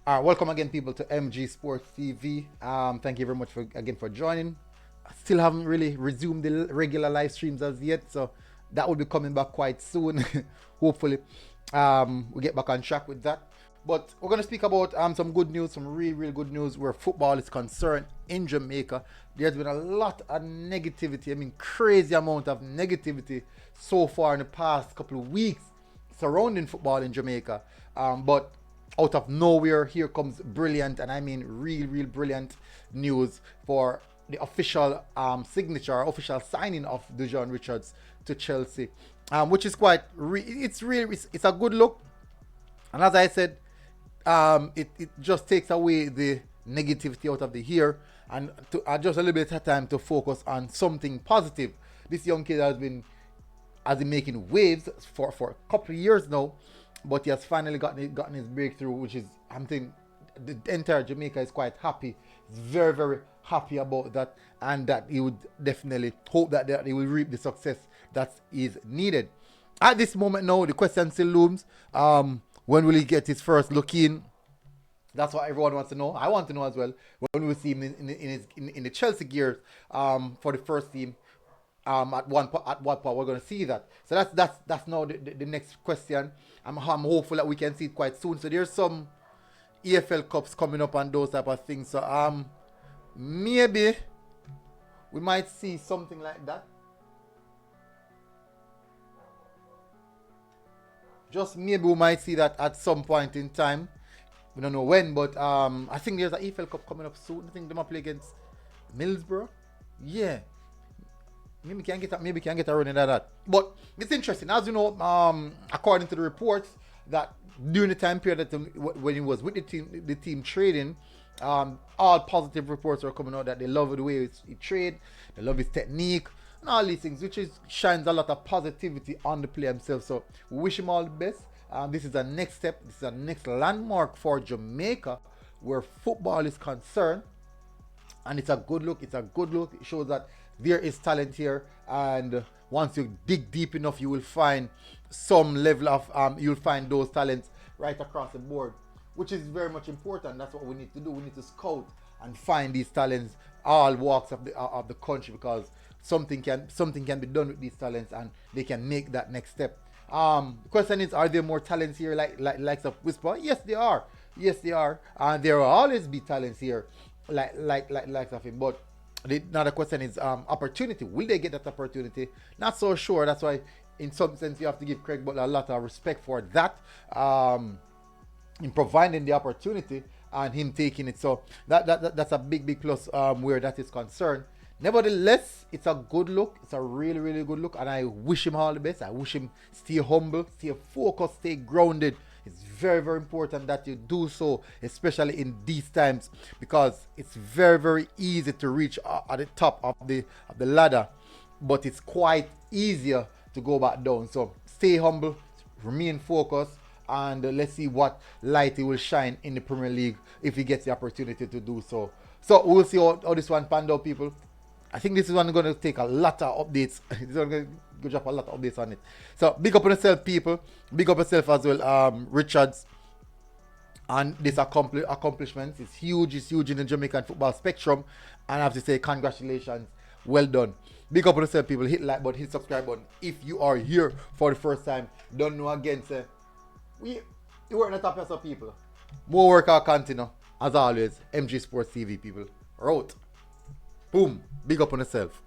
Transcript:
Welcome again, people, to MG Sports TV. Thank you very much for joining. I still haven't really resumed the regular live streams as yet, so that will be coming back quite soon. Hopefully, we get back on track with that. But we're going to speak about some good news, some real good news where football is concerned in Jamaica. There's been a lot of negativity. I mean, crazy amount of negativity so far in the past couple of weeks surrounding football in Jamaica. But out of nowhere, here comes brilliant, and I mean real brilliant news for the official official signing of Dujuan Richards to Chelsea, which is quite it's a good look. And as I said, it just takes away the negativity out of the here and to just a little bit of time to focus on something positive. This young kid has been making waves for a couple of years now, but he has finally gotten his breakthrough, which is, I'm thinking the entire Jamaica is quite happy. It's very happy about that, and that he would definitely hope that he will reap the success that is needed. At this moment now, the question still looms. When will he get his first look in? That's what everyone wants to know. I want to know as well. When we see him in the Chelsea gears for the first team. At what point we're going to see that. So that's now the next question. I'm hopeful that we can see it quite soon. So there's some EFL Cups coming up and those type of things. So maybe we might see something like that. Just maybe we might see that at some point in time. We don't know when, but I think there's an EFL Cup coming up soon. I think they might play against Middlesbrough. Yeah. Maybe can get a run into that. But it's interesting. As you know, according to the reports, that during the time period when he was with the team trading, all positive reports are coming out that they love the way he trade, they love his technique, and all these things, which shines a lot of positivity on the player himself. So we wish him all the best. This is the next step. This is the next landmark for Jamaica where football is concerned. And it's a good look. It shows that there is talent here, and once you dig deep enough, you will find some level of you'll find those talents right across the board, which is very much important. That's what we need to do. We need to scout and find these talents, all walks of the country, because something can be done with these talents, and they can make that next step. The question is, are there more talents here like of Whisper? Yes, they are. And there will always be talents here like of him, but now the question is opportunity. Will they get that opportunity? Not so sure. That's why in some sense you have to give Craig Butler a lot of respect for that, in providing the opportunity and him taking it. So that's a big plus where that is concerned. Nevertheless, it's a good look. It's a really good look, and I wish him all the best. I wish him stay humble, stay focused, stay grounded. It's very important that you do so, especially in these times, because it's very easy to reach at the top of the ladder, but it's quite easier to go back down. So stay humble, remain focused, and let's see what light he will shine in the Premier League if he gets the opportunity to do so. So we'll see how this one panned out, people. I think this is one going to take a lot of updates. This is going to drop a lot of updates on it. So big up on yourself, people. Big up yourself as well, Richards. And this accomplishment is huge. It's huge in the Jamaican football spectrum. And I have to say, congratulations. Well done. Big up on yourself, people. Hit like button, hit subscribe button. If you are here for the first time, don't know again, say, you work on the top of yourself, people. More work out continue. As always, MG Sports TV, people. Route. Boom. Big up on yourself.